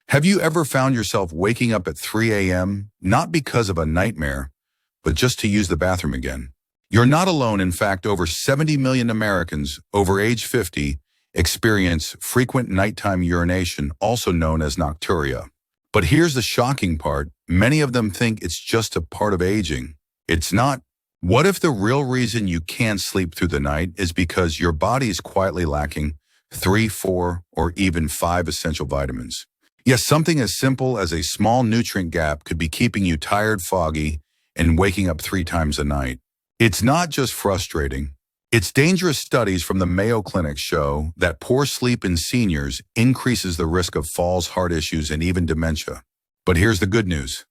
Have you ever found yourself waking up at 3 a.m., not because of a nightmare, but just to use the bathroom again? You're not alone. In fact, over 70 million Americans over age 50 experience frequent nighttime urination, also known as nocturia. But here's the shocking part. Many of them think it's just a part of aging. It's not. What if the real reason you can't sleep through the night is because your body is quietly lacking 3, 4, or even 5 essential vitamins? Yes, something as simple as a small nutrient gap could be keeping you tired, foggy, and waking up 3 times a night. It's not just frustrating. It's dangerous. Studies from the Mayo Clinic show that poor sleep in seniors increases the risk of falls, heart issues, and even dementia. But here's the good news.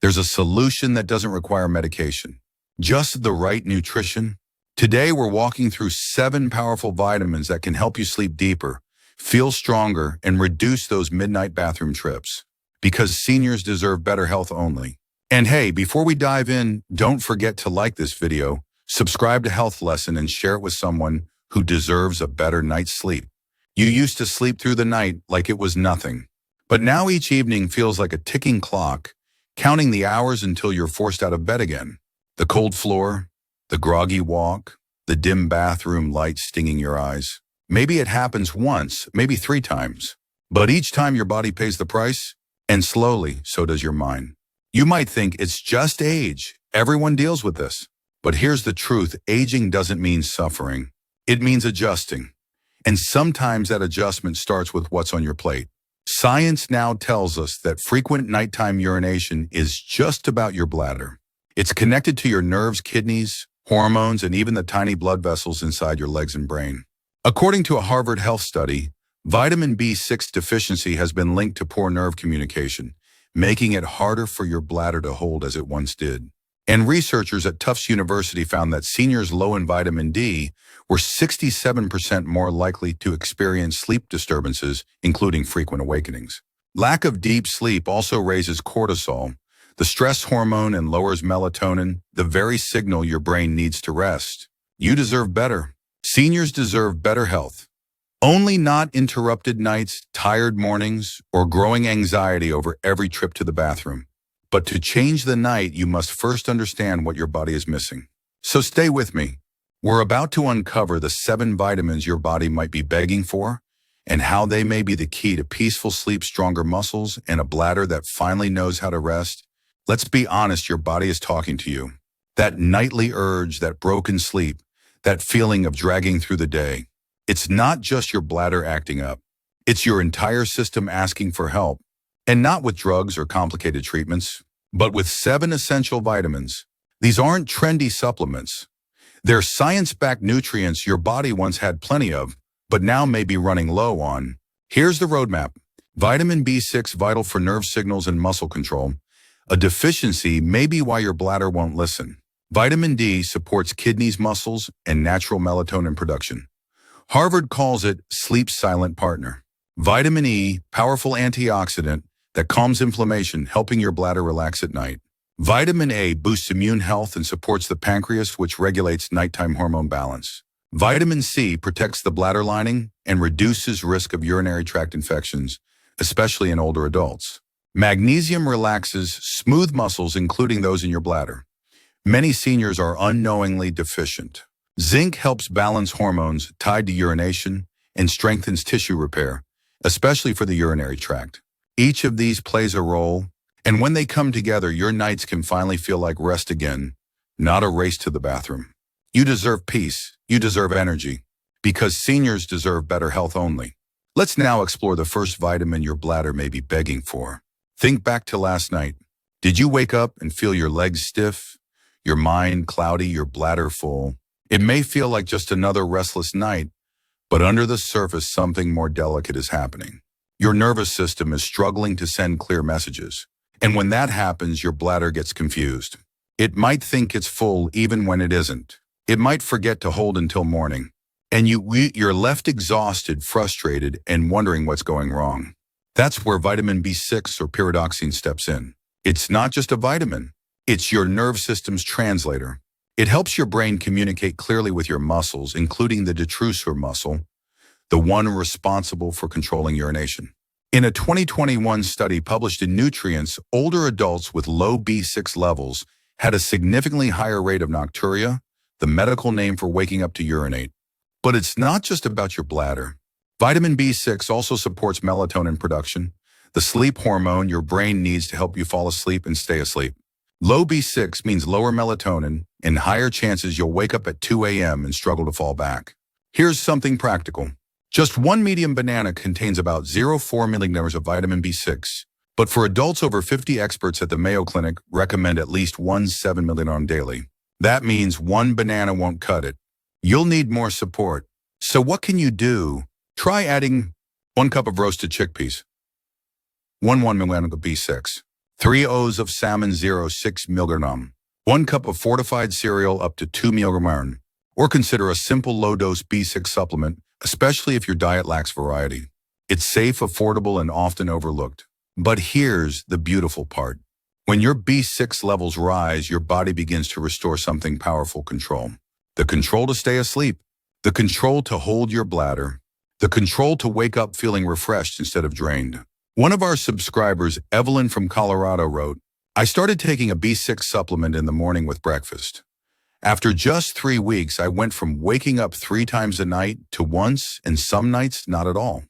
There's a solution that doesn't require medication. Just the right nutrition. Today, we're walking through 7 powerful vitamins that can help you sleep deeper, feel stronger, and reduce those midnight bathroom trips. Because seniors deserve better health only. And hey, before we dive in, don't forget to like this video, subscribe to Health Lesson, and share it with someone who deserves a better night's sleep. You used to sleep through the night like it was nothing. But now each evening feels like a ticking clock, counting the hours until you're forced out of bed again. The cold floor, the groggy walk, the dim bathroom light stinging your eyes. Maybe it happens once, maybe 3 times. But each time your body pays the price, and slowly, so does your mind. You might think it's just age. Everyone deals with this. But here's the truth. Aging doesn't mean suffering. It means adjusting. And sometimes that adjustment starts with what's on your plate. Science now tells us that frequent nighttime urination is just about your bladder. It's connected to your nerves, kidneys, hormones, and even the tiny blood vessels inside your legs and brain. According to a Harvard Health study, vitamin B6 deficiency has been linked to poor nerve communication, making it harder for your bladder to hold as it once did. And researchers at Tufts University found that seniors low in vitamin D were 67% more likely to experience sleep disturbances, including frequent awakenings. Lack of deep sleep also raises cortisol, the stress hormone, and lowers melatonin, the very signal your brain needs to rest. You deserve better. Seniors deserve better health. Only not interrupted nights, tired mornings, or growing anxiety over every trip to the bathroom. But to change the night, you must first understand what your body is missing. So stay with me. We're about to uncover the 7 vitamins your body might be begging for, and how they may be the key to peaceful sleep, stronger muscles, and a bladder that finally knows how to rest. Let's be honest, your body is talking to you. That nightly urge, that broken sleep, that feeling of dragging through the day. It's not just your bladder acting up. It's your entire system asking for help. And not with drugs or complicated treatments, but with 7 essential vitamins. These aren't trendy supplements. They're science-backed nutrients your body once had plenty of, but now may be running low on. Here's the roadmap. Vitamin B6, vital for nerve signals and muscle control. A deficiency may be why your bladder won't listen. Vitamin D supports kidneys, muscles, and natural melatonin production. Harvard calls it sleep's silent partner. Vitamin E, powerful antioxidant that calms inflammation, helping your bladder relax at night. Vitamin A boosts immune health and supports the pancreas, which regulates nighttime hormone balance. Vitamin C protects the bladder lining and reduces risk of urinary tract infections, especially in older adults. Magnesium relaxes smooth muscles, including those in your bladder. Many seniors are unknowingly deficient. Zinc helps balance hormones tied to urination and strengthens tissue repair, especially for the urinary tract. Each of these plays a role, and when they come together, your nights can finally feel like rest again, not a race to the bathroom. You deserve peace. You deserve energy, because seniors deserve better health only. Let's now explore the first vitamin your bladder may be begging for. Think back to last night. Did you wake up and feel your legs stiff, your mind cloudy, your bladder full? It may feel like just another restless night, but under the surface, something more delicate is happening. Your nervous system is struggling to send clear messages. And when that happens, your bladder gets confused. It might think it's full even when it isn't. It might forget to hold until morning. And you're left exhausted, frustrated, and wondering what's going wrong. That's where vitamin B6 or pyridoxine steps in. It's not just a vitamin. It's your nerve system's translator. It helps your brain communicate clearly with your muscles, including the detrusor muscle, the one responsible for controlling urination. In a 2021 study published in Nutrients, older adults with low B6 levels had a significantly higher rate of nocturia, the medical name for waking up to urinate. But it's not just about your bladder. Vitamin B6 also supports melatonin production, the sleep hormone your brain needs to help you fall asleep and stay asleep. Low B6 means lower melatonin and higher chances you'll wake up at 2 a.m. and struggle to fall back. Here's something practical. Just one medium banana contains about 0.4 milligrams of vitamin B6. But for adults over 50, experts at the Mayo Clinic recommend at least 1.7 milligram daily. That means one banana won't cut it. You'll need more support. So what can you do? Try adding 1 cup of roasted chickpeas, 1 milligram of B6, 3 O's of salmon 0.6 milligram, 1 cup of fortified cereal up to 2 milligram, or consider a simple low-dose B6 supplement, especially if your diet lacks variety. It's safe, affordable, and often overlooked. But here's the beautiful part. When your B6 levels rise, your body begins to restore something powerful: control. The control to stay asleep, the control to hold your bladder, the control to wake up feeling refreshed instead of drained. One of our subscribers, Evelyn from Colorado, wrote, "I started taking a B6 supplement in the morning with breakfast. After just 3 weeks, I went from waking up 3 times a night to once, and some nights not at all."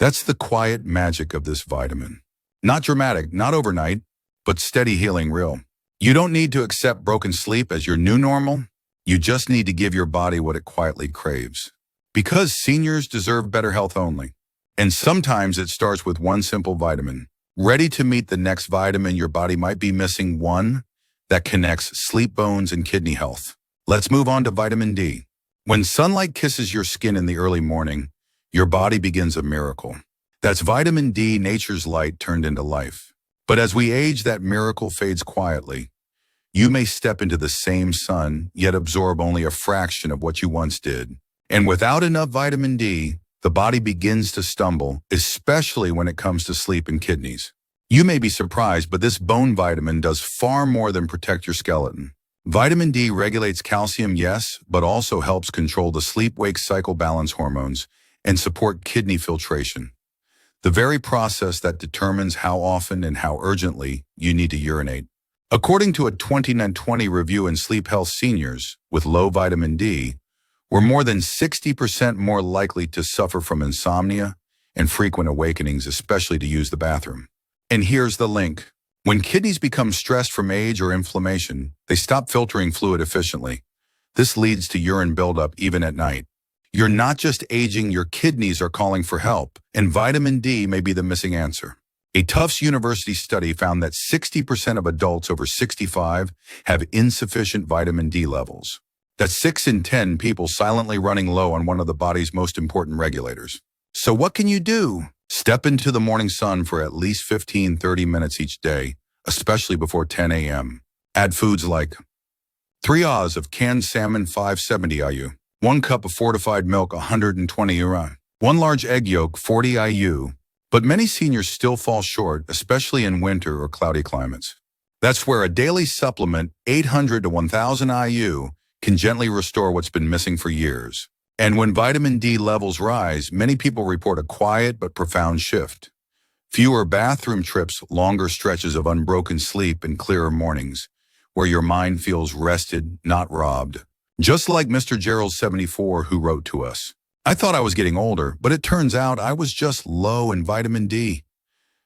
That's the quiet magic of this vitamin. Not dramatic, not overnight, but steady healing real. You don't need to accept broken sleep as your new normal. You just need to give your body what it quietly craves. Because seniors deserve better health only. And sometimes it starts with one simple vitamin. Ready to meet the next vitamin your body might be missing, one that connects sleep, bones, and kidney health. Let's move on to vitamin D. When sunlight kisses your skin in the early morning, your body begins a miracle. That's vitamin D, nature's light turned into life. But as we age, that miracle fades quietly. You may step into the same sun, yet absorb only a fraction of what you once did. And without enough vitamin D, the body begins to stumble, especially when it comes to sleep and kidneys. You may be surprised, but this bone vitamin does far more than protect your skeleton. Vitamin D regulates calcium, yes, but also helps control the sleep-wake cycle, balance hormones, and support kidney filtration. The very process that determines how often and how urgently you need to urinate. According to a 2020 review in Sleep Health, seniors with low vitamin D were more than 60% more likely to suffer from insomnia and frequent awakenings, especially to use the bathroom. And here's the link. When kidneys become stressed from age or inflammation, they stop filtering fluid efficiently. This leads to urine buildup even at night. You're not just aging, your kidneys are calling for help, and vitamin D may be the missing answer. A Tufts University study found that 60% of adults over 65 have insufficient vitamin D levels. That's 6 in 10 people silently running low on one of the body's most important regulators. So what can you do? Step into the morning sun for at least 15-30 minutes each day, especially before 10 a.m. Add foods like 3 O's of canned salmon, 570 IU, 1 cup of fortified milk, 120 IU, 1 large egg yolk, 40 IU. But many seniors still fall short, especially in winter or cloudy climates. That's where a daily supplement, 800 to 1000 IU, can gently restore what's been missing for years. And when vitamin D levels rise, many people report a quiet but profound shift. Fewer bathroom trips, longer stretches of unbroken sleep, and clearer mornings, where your mind feels rested, not robbed. Just like Mr. Gerald 74, who wrote to us, "I thought I was getting older, but it turns out I was just low in vitamin D.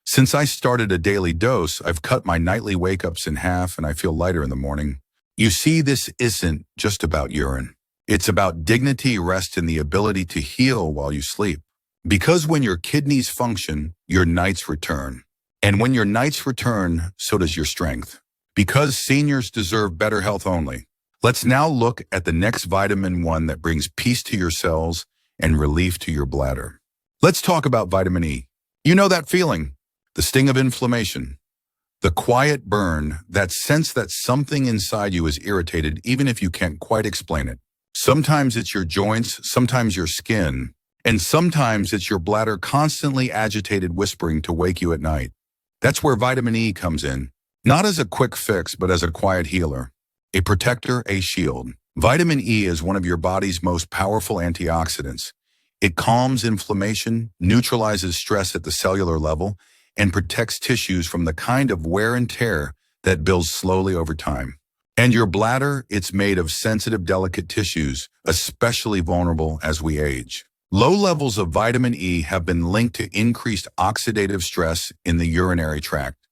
Since I started a daily dose, I've cut my nightly wake-ups in half and I feel lighter in the morning." You see, this isn't just about urine. It's about dignity, rest, and the ability to heal while you sleep. Because when your kidneys function, your nights return. And when your nights return, so does your strength. Because seniors deserve better health only. Let's now look at the next vitamin, one that brings peace to your cells and relief to your bladder. Let's talk about vitamin E. You know that feeling, the sting of inflammation, the quiet burn, that sense that something inside you is irritated even if you can't quite explain it. Sometimes it's your joints, sometimes your skin, and sometimes it's your bladder constantly agitated, whispering to wake you at night. That's where vitamin E comes in, not as a quick fix, but as a quiet healer, a protector, a shield. Vitamin E is one of your body's most powerful antioxidants. It calms inflammation, neutralizes stress at the cellular level, and protects tissues from the kind of wear and tear that builds slowly over time. And your bladder, it's made of sensitive, delicate tissues, especially vulnerable as we age. Low levels of vitamin E have been linked to increased oxidative stress in the urinary tract,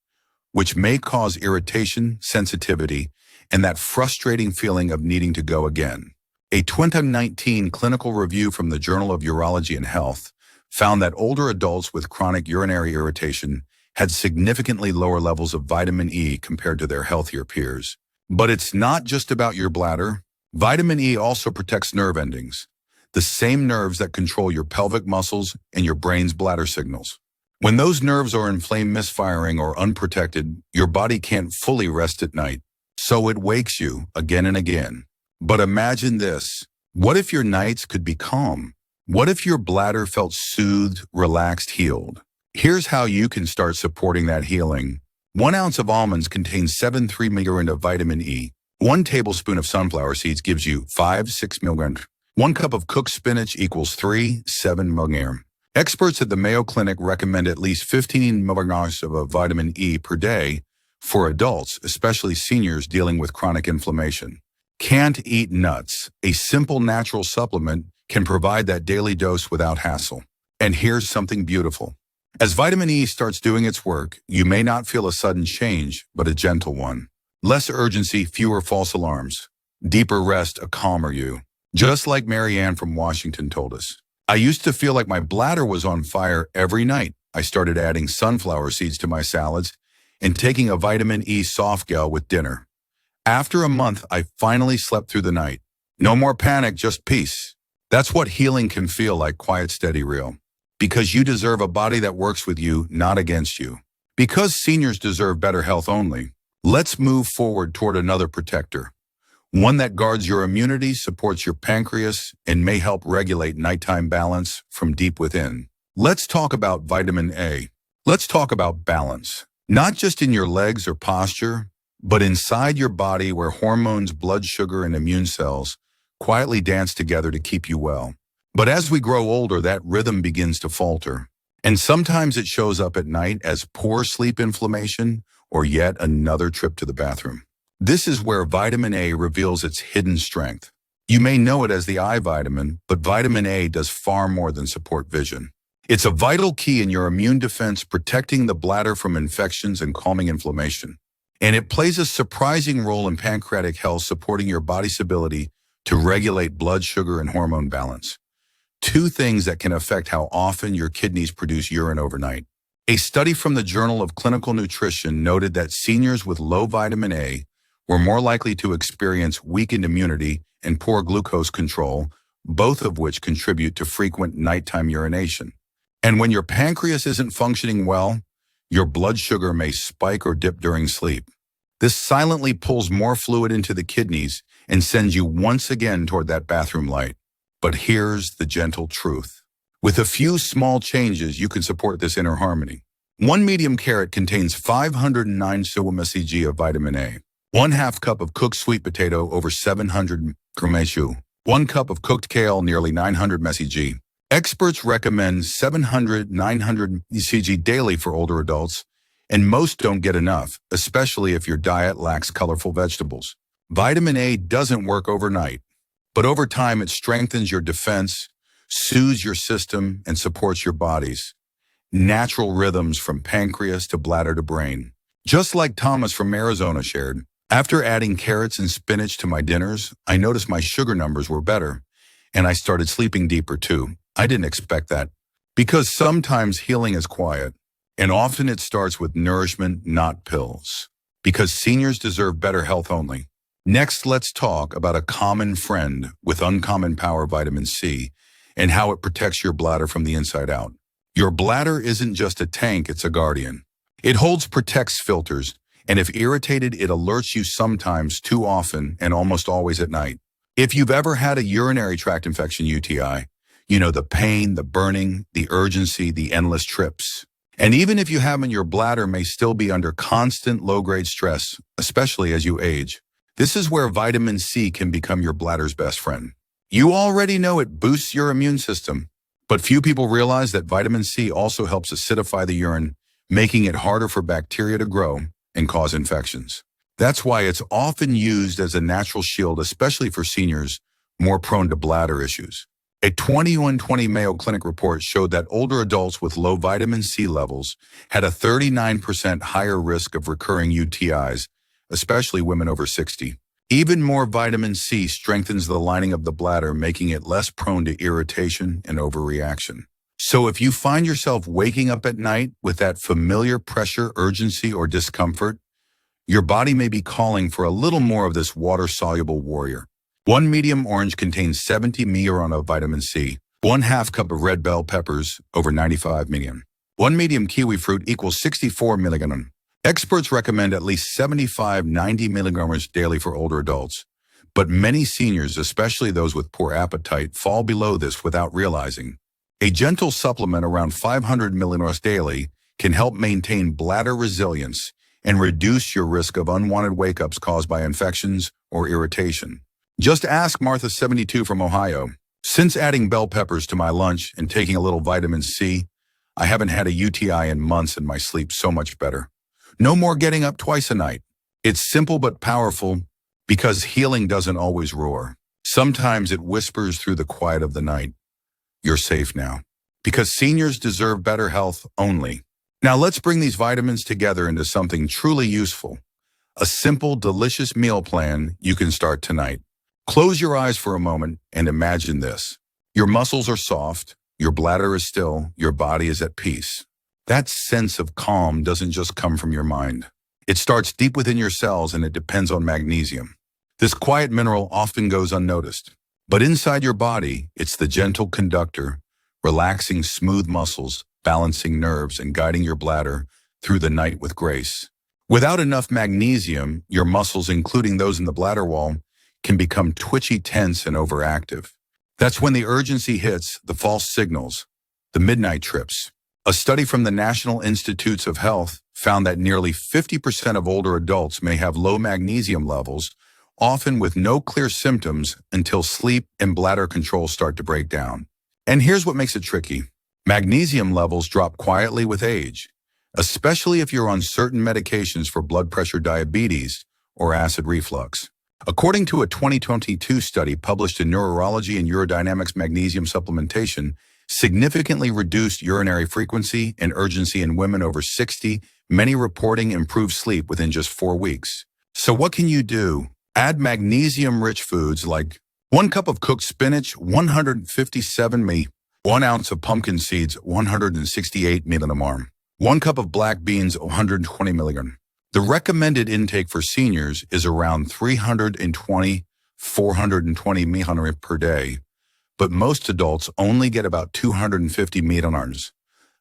which may cause irritation, sensitivity, and that frustrating feeling of needing to go again. A 2019 clinical review from the Journal of Urology and Health found that older adults with chronic urinary irritation had significantly lower levels of vitamin E compared to their healthier peers. But it's not just about your bladder. Vitamin E also protects nerve endings, the same nerves that control your pelvic muscles and your brain's bladder signals. When those nerves are inflamed, misfiring, or unprotected, your body can't fully rest at night. So it wakes you again and again. But imagine this. What if your nights could be calm? What if your bladder felt soothed, relaxed, healed? Here's how you can start supporting that healing. 1 ounce of almonds contains 7.3 milligrams of vitamin E. 1 tablespoon of sunflower seeds gives you 5-6 milligrams. 1 cup of cooked spinach equals 3-7 milligrams. Experts at the Mayo Clinic recommend at least 15 milligrams of vitamin E per day for adults, especially seniors dealing with chronic inflammation. Can't eat nuts. A simple natural supplement can provide that daily dose without hassle. And here's something beautiful. As vitamin E starts doing its work, you may not feel a sudden change, but a gentle one. Less urgency, fewer false alarms. Deeper rest, a calmer you. Just like Marianne from Washington told us. I used to feel like my bladder was on fire every night. I started adding sunflower seeds to my salads and taking a vitamin E soft gel with dinner. After a month, I finally slept through the night. No more panic, just peace. That's what healing can feel like, quiet, steady, real. Because you deserve a body that works with you, not against you. Because seniors deserve better health only. Let's move forward toward another protector. One that guards your immunity, supports your pancreas, and may help regulate nighttime balance from deep within. Let's talk about vitamin A. Let's talk about balance. Not just in your legs or posture, but inside your body where hormones, blood sugar, and immune cells quietly dance together to keep you well. But as we grow older, that rhythm begins to falter. And sometimes it shows up at night as poor sleep, inflammation, or yet another trip to the bathroom. This is where vitamin A reveals its hidden strength. You may know it as the eye vitamin, but vitamin A does far more than support vision. It's a vital key in your immune defense, protecting the bladder from infections and calming inflammation. And it plays a surprising role in pancreatic health, supporting your body's ability to regulate blood sugar and hormone balance. 2 things that can affect how often your kidneys produce urine overnight. A study from the Journal of Clinical Nutrition noted that seniors with low vitamin A were more likely to experience weakened immunity and poor glucose control, both of which contribute to frequent nighttime urination. And when your pancreas isn't functioning well, your blood sugar may spike or dip during sleep. This silently pulls more fluid into the kidneys and sends you once again toward that bathroom light. But here's the gentle truth. With a few small changes, you can support this inner harmony. 1 medium carrot contains 509 mcg of vitamin A. 1/2 cup of cooked sweet potato, over 700 mcg. 1 cup of cooked kale, nearly 900 mcg. Experts recommend 700-900 mcg daily for older adults, and most don't get enough, especially if your diet lacks colorful vegetables. Vitamin A doesn't work overnight, but over time it strengthens your defense, soothes your system, and supports your body's natural rhythms from pancreas to bladder to brain. Just like Thomas from Arizona shared, after adding carrots and spinach to my dinners, I noticed my sugar numbers were better, and I started sleeping deeper too. I didn't expect that. Because sometimes healing is quiet, and often it starts with nourishment, not pills. Because seniors deserve better health only. Next, let's talk about a common friend with uncommon power, vitamin C, and how it protects your bladder from the inside out. Your bladder isn't just a tank, it's a guardian. It holds, protects, filters, and if irritated, it alerts you sometimes, too often, and almost always at night. If you've ever had a urinary tract infection, UTI, you know the pain, the burning, the urgency, the endless trips. And even if you haven't, your bladder may still be under constant low-grade stress, especially as you age. This is where vitamin C can become your bladder's best friend. You already know it boosts your immune system, But few people realize that vitamin C also helps acidify the urine, making it harder for bacteria to grow and cause infections. That's why it's often used as a natural shield, especially for seniors more prone to bladder issues. A 2020 Mayo Clinic report showed that older adults with low vitamin C levels had a 39% higher risk of recurring UTIs, especially women over 60. Even more vitamin C strengthens the lining of the bladder, making it less prone to irritation and overreaction. So if you find yourself waking up at night with that familiar pressure, urgency, or discomfort, your body may be calling for a little more of this water-soluble warrior. One medium orange contains 70 milligrams of vitamin C. 1/2 cup of red bell peppers, over 95 million. One medium kiwi fruit equals 64 milligrams. Experts recommend at least 75-90 milligrams daily for older adults. But many seniors, especially those with poor appetite, fall below this without realizing. A gentle supplement around 500 milligrams daily can help maintain bladder resilience and reduce your risk of unwanted wake-ups caused by infections or irritation. Just ask Martha, 72, from Ohio. Since adding bell peppers to my lunch and taking a little vitamin C, I haven't had a UTI in months and my sleep's so much better. No more getting up twice a night. It's simple but powerful because healing doesn't always roar. Sometimes it whispers through the quiet of the night. You're safe now. Because seniors deserve better health only. Now let's bring these vitamins together into something truly useful. A simple, delicious meal plan you can start tonight. Close your eyes for a moment and imagine this. Your muscles are soft, your bladder is still, your body is at peace. That sense of calm doesn't just come from your mind. It starts deep within your cells and it depends on magnesium. This quiet mineral often goes unnoticed. But inside your body, it's the gentle conductor, relaxing smooth muscles, balancing nerves, and guiding your bladder through the night with grace. Without enough magnesium, your muscles, including those in the bladder wall, can become twitchy, tense, and overactive. That's when the urgency hits, the false signals, the midnight trips. A study from the National Institutes of Health found that nearly 50% of older adults may have low magnesium levels, often with no clear symptoms until sleep and bladder control start to break down. And here's what makes it tricky. Magnesium levels drop quietly with age, especially if you're on certain medications for blood pressure, diabetes, or acid reflux. According to a 2022 study published in Neurology and Urodynamics, magnesium supplementation significantly reduced urinary frequency and urgency in women over 60, many reporting improved sleep within just 4 weeks. So what can you do? Add magnesium-rich foods like 1 cup of cooked spinach, 157 mg, 1 ounce of pumpkin seeds, 168 milligrams, 1 cup of black beans, 120 milligrams. The recommended intake for seniors is around 320-420 milligrams per day, but most adults only get about 250 milligrams,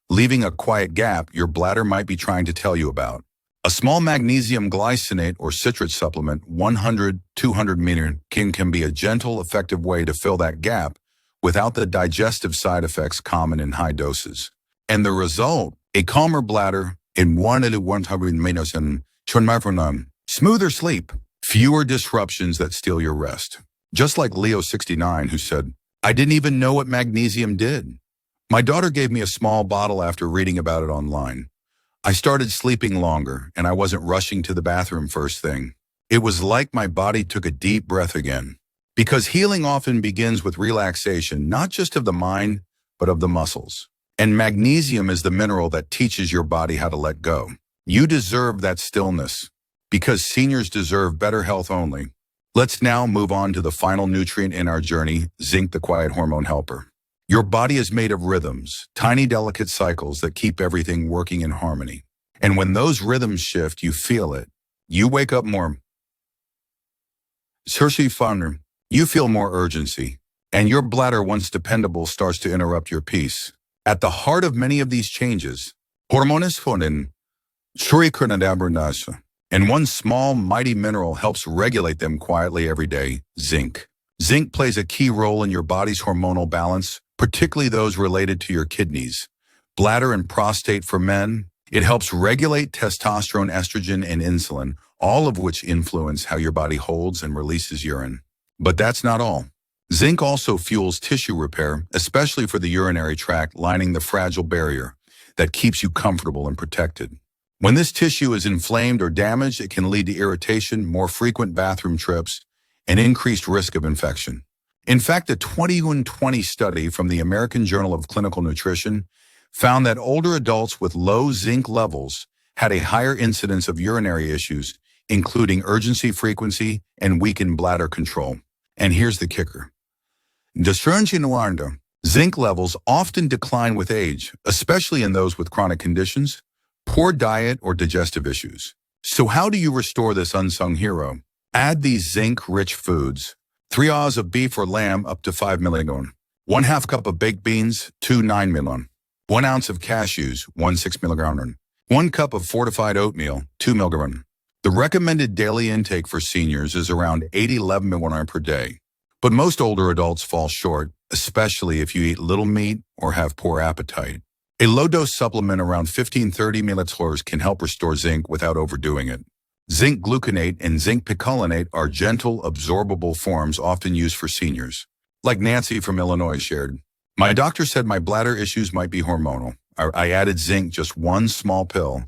leaving a quiet gap your bladder might be trying to tell you about. A small magnesium glycinate or citrate supplement, 100-200 milligrams, can be a gentle, effective way to fill that gap without the digestive side effects common in high doses. And the result, a calmer bladder in 100 minutes and smoother sleep, fewer disruptions that steal your rest. Just like Leo, 69, who said, "I didn't even know what magnesium did. My daughter gave me a small bottle after reading about it online. I started sleeping longer and I wasn't rushing to the bathroom first thing. It was like my body took a deep breath again." Because healing often begins with relaxation, not just of the mind, but of the muscles. And magnesium is the mineral that teaches your body how to let go. You deserve that stillness, because seniors deserve better health only. Let's now move on to the final nutrient in our journey, zinc, the quiet hormone helper. Your body is made of rhythms, tiny delicate cycles that keep everything working in harmony. And when those rhythms shift, you feel it. You wake up more fonder. You feel more urgency. And your bladder, once dependable, starts to interrupt your peace. At the heart of many of these changes, hormones fonden, and one small, mighty mineral helps regulate them quietly every day, zinc. Zinc plays a key role in your body's hormonal balance, particularly those related to your kidneys, bladder, and prostate for men. It helps regulate testosterone, estrogen, and insulin, all of which influence how your body holds and releases urine. But that's not all. Zinc also fuels tissue repair, especially for the urinary tract lining the fragile barrier that keeps you comfortable and protected. When this tissue is inflamed or damaged, it can lead to irritation, more frequent bathroom trips, and increased risk of infection. In fact, a 2020 study from the American Journal of Clinical Nutrition found that older adults with low zinc levels had a higher incidence of urinary issues, including urgency frequency and weakened bladder control. And here's the kicker. Zinc levels often decline with age, especially in those with chronic conditions, poor diet, or digestive issues. So how do you restore this unsung hero? Add these zinc-rich foods. 3 oz of beef or lamb up to 5 mg. 1/2 cup of baked beans, 2 9 mg. 1 ounce of cashews, 1 6 mg. 1 cup of fortified oatmeal, 2 mg. The recommended daily intake for seniors is around 8-11 mg per day. But most older adults fall short, especially if you eat little meat or have poor appetite. A low-dose supplement around 15-30 ml can help restore zinc without overdoing it. Zinc gluconate and zinc picolinate are gentle, absorbable forms often used for seniors. Like Nancy from Illinois shared, "My doctor said my bladder issues might be hormonal. I added zinc, just 1 small pill,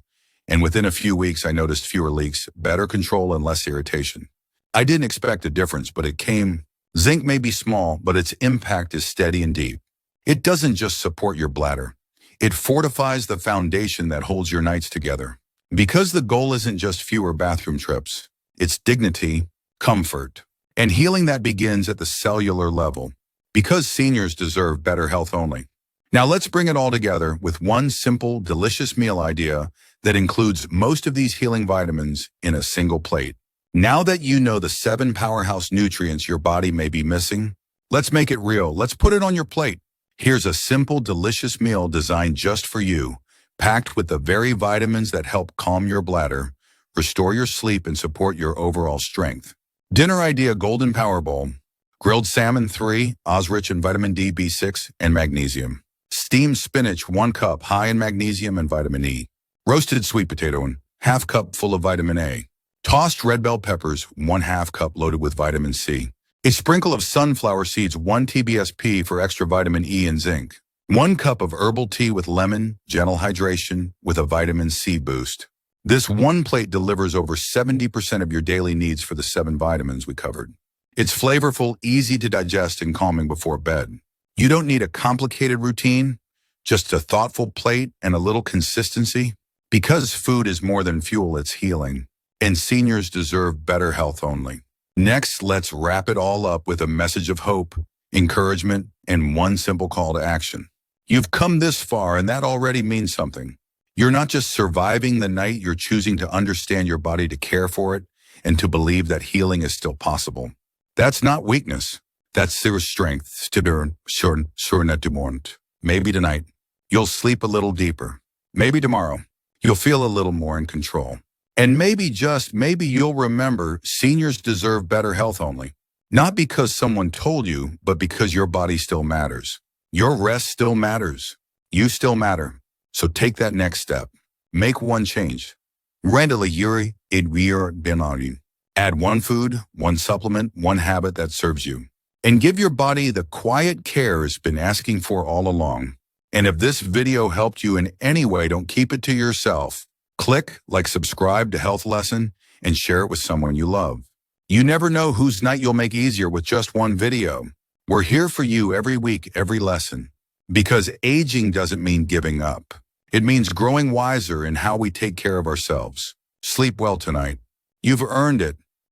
and within a few weeks I noticed fewer leaks, better control, and less irritation. I didn't expect a difference, but it came. Zinc may be small, but its impact is steady and deep. It doesn't just support your bladder. It fortifies the foundation that holds your nights together. Because the goal isn't just fewer bathroom trips, it's dignity, comfort, and healing that begins at the cellular level. Because seniors deserve better health only." Now let's bring it all together with one simple, delicious meal idea that includes most of these healing vitamins in a single plate. Now that you know the 7 powerhouse nutrients your body may be missing, let's make it real. Let's put it on your plate. Here's a simple, delicious meal designed just for you, packed with the very vitamins that help calm your bladder, restore your sleep, and support your overall strength. Dinner idea: Golden Power Bowl. Grilled salmon, 3 oz rich in vitamin D, B6, and magnesium. Steamed spinach, 1 cup, high in magnesium and vitamin E. Roasted sweet potato, 1/2 cup, full of vitamin A. Tossed red bell peppers, 1/2 cup, loaded with vitamin C. A sprinkle of sunflower seeds, 1 TBSP for extra vitamin E and zinc. 1 cup of herbal tea with lemon, gentle hydration with a vitamin C boost. This one plate delivers over 70% of your daily needs for the 7 vitamins we covered. It's flavorful, easy to digest, and calming before bed. You don't need a complicated routine, just a thoughtful plate and a little consistency. Because food is more than fuel, it's healing. And seniors deserve better health only. Next, let's wrap it all up with a message of hope, encouragement, and one simple call to action. You've come this far, and that already means something. You're not just surviving the night, you're choosing to understand your body, to care for it, and to believe that healing is still possible. That's not weakness. That's serious strength. Maybe tonight, you'll sleep a little deeper. Maybe tomorrow, you'll feel a little more in control. And maybe, just maybe, you'll remember seniors deserve better health only. Not because someone told you, but because your body still matters. Your rest still matters. You still matter. So take that next step. Make one change. Add one food, one supplement, one habit that serves you. And give your body the quiet care it's been asking for all along. And if this video helped you in any way, don't keep it to yourself. Click like, subscribe to Health Lesson, and share it with someone you love. You never know whose night you'll make easier with just one video. We're here for you every week, every lesson. Because aging doesn't mean giving up. It means growing wiser in how we take care of ourselves. Sleep well tonight. You've earned it.